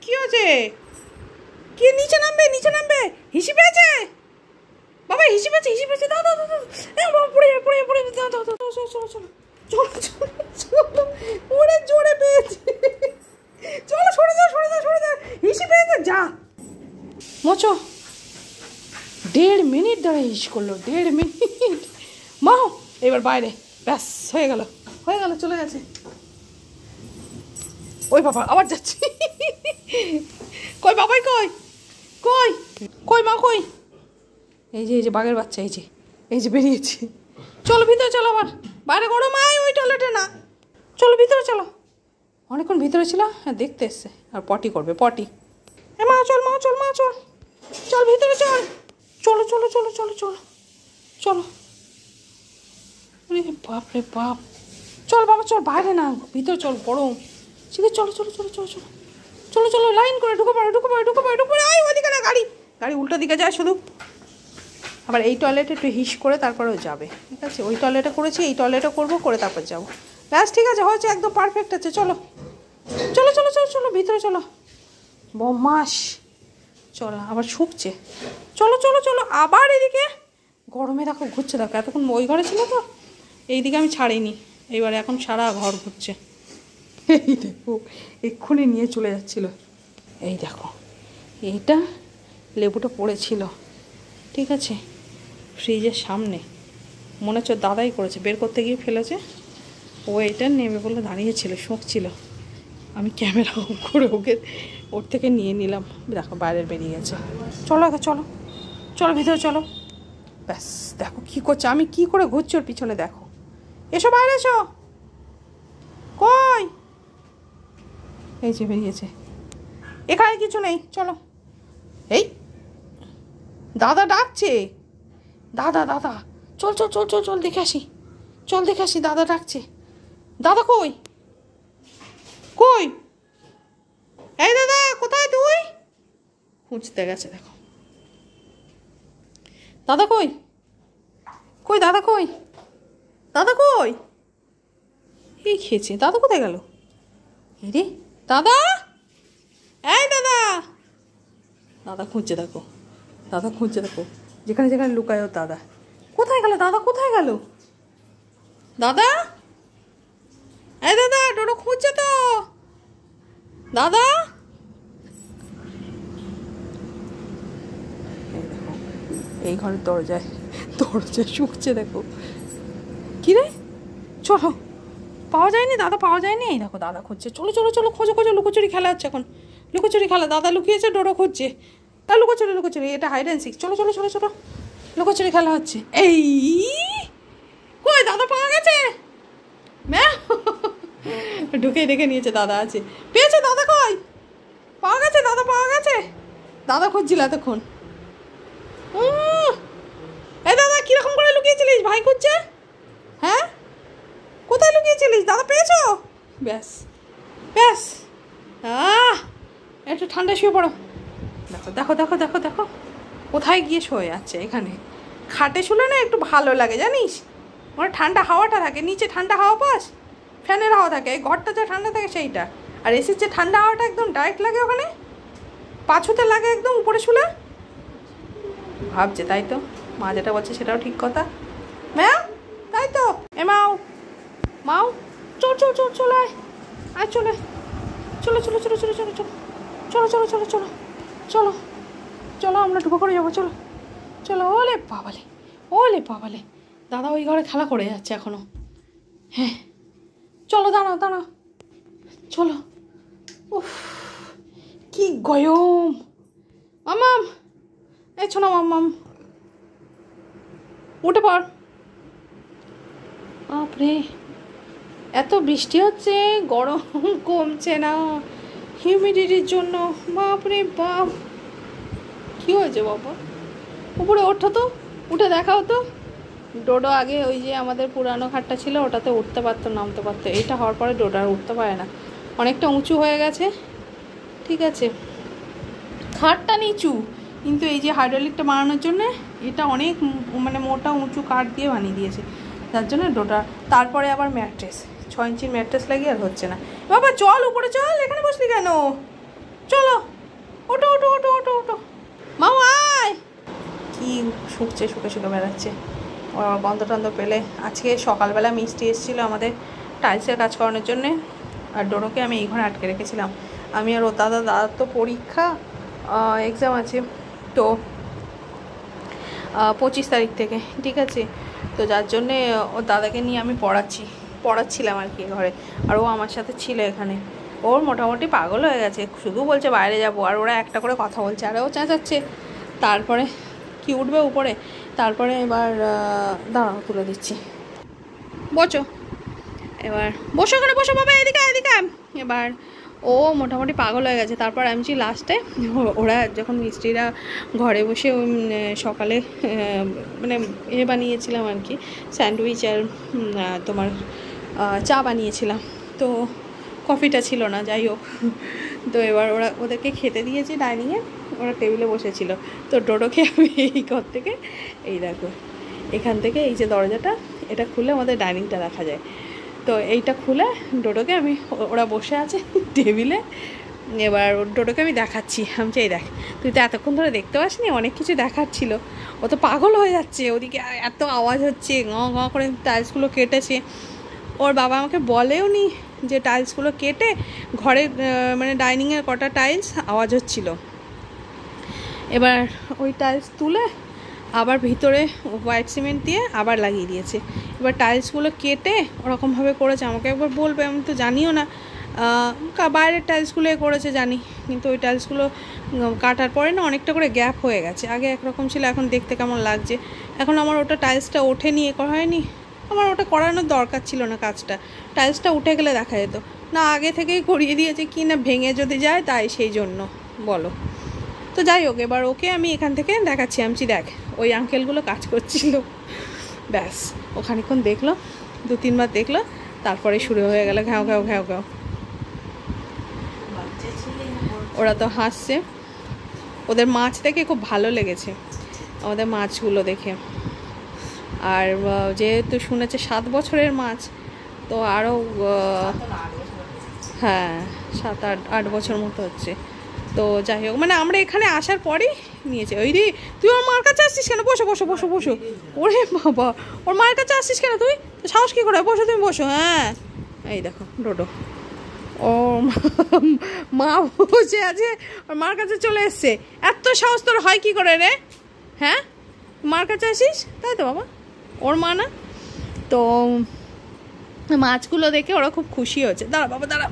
কি হয়েছে? কি নিচে নামবে, নিচে নামবে? হিসি পেয়েছে বাবা, হিসি পেয়েছে, হিসি পেয়েছে। দাও দাও দাও, বাবা পড়ে যাবে, পড়ে যাবে, পড়ে যাবে। দাও দাও দাও, চলো চলো চলো চলো চলো চলো, ওরে জোরে পেয়েছে। চলো সরে যাও, সরে যাও, সরে যাও, হিসি পেয়েছে। যা মোচো, 1.5 মিনিট ধরে হিস করলো, 1.5 মিনিট। মাও এবার বাইরে, ব্যাস হয়ে গেল, হয়ে গেল, চলে গেছে। ওই বাবা আবার যাচ্ছি। কই বাবাই, কই কই কই মা কই? এই যে, এই যে বাঘের বাচ্চা, এই যে, এই যে বেরিয়েছে। চলো ভিতরে চলো, আবার বাইরে গরম। ওই টয়লেটে না, চলো ভিতরে চলো। অনেকক্ষণ ভিতরে ছিল, হ্যাঁ দেখতে এসছে, আর পটি করবে, পটি। মা চল, মা চল, মা চল, চল ভিতরে চল, চলো চলো চলো চলো চলো চলো। বাপ রে বাপ, চল বাবা চল, বাইরে না ভিতরে চল, গরম। ঠিক আছে চলো চলো চলো চলো চলো চলো চলো, লাইন করে ঢুকে পড়ো, ঢুকে পড়ো, ঢুকে পড়ো, ঢুকে পড়ো। ওইদিকে না, গাড়ি, গাড়ি উল্টো দিকে যায় শুধু। আবার এই টয়লেটে একটু হিস করে তারপরেও যাবে, ঠিক আছে? ওই টয়লেটে করেছি, এই টয়লেটে করবো, করে তারপর যাবো, ব্যাস ঠিক আছে, হয়েছে, একদম পারফেক্ট আছে। চলো চলো চলো চলো চলো ভিতরে চলো, বদমাস। চলো, আবার শুকছে, চলো চলো চলো। আবার এদিকে গরমে দেখো ঘুরছে, দেখো এতক্ষণ ওই ঘরে ছিল তো, এইদিকে আমি ছাড়িনি, এইবারে এখন সারা ঘর ঘুরছে। এই দেখো এক্ষুনি নিয়ে চলে যাচ্ছিল। এই দেখো, এইটা লেবুটা পড়েছিল, ঠিক আছে, ফ্রিজের সামনে, মনে হচ্ছে দাদাই করেছে, বের করতে গিয়ে ফেলেছে। ও এটা নেবে বলে দাঁড়িয়েছিল, শোঁকছিল, আমি ক্যামেরা অন করে ওকে ওর থেকে নিয়ে নিলাম। দেখো বাইরে বেরিয়ে গেছে। চলো আগে চলো, চলো ভিতরে চলো। ব্যাস দেখো কী করছে, আমি কি করে ঘুরছি ওর পিছনে, দেখো। এসো বাইরে এসো, কই? এই যে বেরিয়েছে, এখানে কিছু নেই, চলো। এই দাদা ডাকছে, দাদা দাদা, চল চল চল চল চল দেখে আসি, চল দেখে আসি, দাদা ডাকছে। দাদা কই, কই? এই দাদা কোথায় তুই? খুঁজতে গেছে দেখো। দাদা কই, কই দাদা কই, দাদা কই? এই খেয়েছে, দাদা কোথায় গেল? রে দাদা, এই দাদা, দাদা খুঁজছে দেখো, দাদা খুঁজছে দেখো, যেখানে যেখানে লুকায় ওর দাদা। কোথায় গেল দাদা, কোথায় গেল দাদা? এই দাদা, ডোডো খুঁজছে তো দাদা। এই ঘরের দরজায়, দরজায় শুকছে দেখো। কি রে, চলো, পাওয়া যায়নি দাদা, পাওয়া যায়নি। এই দেখো দাদা খুঁজছে, চলো চলো চলো, খোঁজো খোঁজো, লুকোচুরি খেলা হচ্ছে এখন, লুকোচুরি খেলা। দাদা লুকিয়েছে, ডোডো খুঁজছে, তা লুকোচুরি লুকোচুরি, এটা হাইড অ্যান্ড সিক। চলো চলো চলো চলো, লুকোচুরি খেলা হচ্ছে। এই কই দাদা, পাওয়া গেছে, ঢুকে দেখে নিয়েছে দাদা আছে, পেয়েছে দাদা। কই, পাওয়া গেছে দাদা, পাওয়া গেছে। দাদা খুঁজছিল এতক্ষণ। এই দাদা কিরকম করে লুকিয়েছিলিস, ভাই খুঁজছে। হ্যাঁ কোথায় লুকিয়েছিলিস দাদা, পেয়েছো? ব্যাস ব্যাস, একটু ঠান্ডা শুয়ে পড়ো। দেখো দেখো দেখো দেখো দেখো, কোথায় গিয়ে শুয়ে যাচ্ছে। এখানে খাটে শুলে না একটু ভালো লাগে জানিস, মানে ঠান্ডা হাওয়াটা থাকে, নিচে ঠান্ডা হাওয়া পাস, ফ্যানের হাওয়া থাকে, এই ঘরটা যা ঠান্ডা থাকে সেইটা, আর এসির যে ঠান্ডা হাওয়াটা একদম ডাইরেক্ট লাগে ওখানে, পাছুতে লাগে একদম উপরে শুলে। ভাবছে তাই তো, মা যেটা বলছে সেটাও ঠিক কথা। ম্যাম তাই তো, এ মাও, মাও চল চল চল চলে আয়, আয় চলে, চলো চলো চলো চলো চলো চলো চলো চলো চলো চলো চলো চলো, আমরা ঢুকে করে যাবো, চলো চলো। ওলে বাবালে, ওলে বাবালে, দাদা ওই ঘরে খেলা করে যাচ্ছে এখনো। হ্যাঁ চলো, দাঁড়াও দাঁড়াও, চলো। উফ কি গরম। মামাম, এই শোনো মাম্মাম, উঠে পড়। বাপরে এত বৃষ্টি হচ্ছে, গরম কমছে না হিউমিডিটির জন্য। বাপরে বাপ, কী হয়েছে বাবা? উপরে ওঠো তো, উঠে দেখাও তো। ডোডো আগে ওই যে আমাদের পুরানো খাটটা ছিল ওটাতে উঠতে পারতো, নামতে পারতো, এইটা হওয়ার পরে ডোডো আর উঠতে পারে না, অনেকটা উঁচু হয়ে গেছে। ঠিক আছে, খাটটা নিচু, কিন্তু এই যে হাইড্রোলিকটা বানানোর জন্য এটা অনেক মানে মোটা উঁচু কাঠ দিয়ে বানিয়ে দিয়েছে, যার জন্য ডোডা। তারপরে আবার ম্যাট্রেস, 6 ইঞ্চির ম্যাট্রেস লাগিয়ে আর হচ্ছে না। বাবা চল উপরে চল, এখানে বসলি কেন? চলো শুকছে, শুকে শুকে বেড়াচ্ছে। ওর আবার গন্ধ টন্ধ পেলে। আজকে সকালবেলা মিষ্টি এসেছিলো আমাদের টাইলসের কাজ করানোর জন্যে, আর ডোনোকে আমি এই ঘরে আটকে রেখেছিলাম। আমি আর ও দাদার তো পরীক্ষা, এক্সাম আছে তো 25 তারিখ থেকে, ঠিক আছে। তো যার জন্যে ওর দাদাকে নিয়ে আমি পড়াচ্ছিলাম আর কি ঘরে, আর ও আমার সাথে ছিল এখানে। ওর মোটামুটি পাগল হয়ে গেছে, শুধু বলছে বাইরে যাবো, আর ওরা একটা করে কথা বলছে, আর ও চেঁচাচ্ছে। তারপরে কি উঠবে উপরে, তারপরে এবার দাঁড়াও তুলে দিচ্ছি, বসো এবার, বসো ওখানে বসো বাবা, এদিকে এদিকে। এবার ও মোটামুটি পাগল হয়ে গেছে। তারপর আমি লাস্টে ওরা যখন মিস্ত্রিরা ঘরে বসে সকালে মানে বানিয়েছিলাম আর কি, স্যান্ডউইচ আর তোমার চা বানিয়েছিলাম, তো কফিটা ছিল না, যাই হোক। তো এবার ওদেরকে খেতে দিয়েছি ডাইনিংয়ে, ওরা টেবিলে বসেছিল। তো ডোডোকে আমি এই ঘর থেকে, এই দেখো এখান থেকে এই যে দরজাটা, এটা খুলে আমাদের ডাইনিংটা দেখা যায়, তো এইটা খুলে ডোডোকে আমি, ওরা বসে আছে টেবিলে, এবার ডোডোকে আমি দেখাচ্ছি। আমি চাই দেখ, তুই তো এতক্ষণ ধরে দেখতে পাসনি, অনেক কিছু দেখাচ্ছিল। ও তো পাগল হয়ে যাচ্ছে, ওদিকে এত আওয়াজ হচ্ছে, ঘ করে টাইলসগুলো কেটেছে। ওর বাবা আমাকে বলেও নি যে টাইলসগুলো কেটে ঘরে মানে ডাইনিংয়ের কটা টাইলস আওয়াজ হচ্ছিল। এবার ওই টাইলস তুলে আবার ভিতরে হোয়াইট সিমেন্ট দিয়ে আবার লাগিয়ে দিয়েছে। এবার টাইলসগুলো কেটে ওরকমভাবে করেছে, আমাকে একবার বলবে, আমি তো জানিও না, বাইরের টাইলসগুলো করেছে জানি, কিন্তু ওই টাইলসগুলো কাটার পরে না অনেকটা করে গ্যাপ হয়ে গেছে। আগে একরকম ছিল, এখন দেখতে কেমন লাগছে। এখন আমার ওটা টাইলসটা ওঠে নিয়ে করা হয়নি, আমার ওটা করানোর দরকার ছিল না কাজটা, টাইলসটা উঠে গেলে দেখা যেত না, আগে থেকেই করিয়ে দিয়েছে কি না ভেঙে যদি যায়, তাই সেই জন্য বলো। তো যাই হোক, এবার ওকে আমি এখান থেকে দেখাচ্ছি, আমি দেখ ওই আঙ্কেলগুলো কাজ করছিল, ব্যাস ওখানেক্ষণ দেখলো, 2-3 বার দেখলো, তারপরে শুরু হয়ে গেল ঘ্যাও ঘ্যাও ঘ্যাও ঘ্যাও। ওরা তো হাসছে, ওদের মাছ দেখে খুব ভালো লেগেছে, আমাদের মাছগুলো দেখে। আর যেহেতু শুনেছে 7 বছরের মাছ, তো আরও হ্যাঁ 7-8 বছর মতো হচ্ছে। তো যাই হোক, মানে আমরা এখানে আসার পরেই নিয়েছে। ওই রে, তুই ওর মার কাছে আসছিস কেন? বসো বসো বসো বসো। ওরে বাবা, ওর মায়ের কাছে আসছিস কেন তুই? সাহস কী করে? বসো তুমি, বসো। হ্যাঁ এই দেখো ডোডো, ও মা বসে আছে, ওর মার কাছে চলে এসছে। এত সাহস তোর হয় কি করে রে? হ্যাঁ মার কাছে আসিস, তাই তো বাবা, ওর মা না। তো মাছগুলো দেখে ওরা খুব খুশি হচ্ছে। দাঁড়া বাবা দাঁড়া,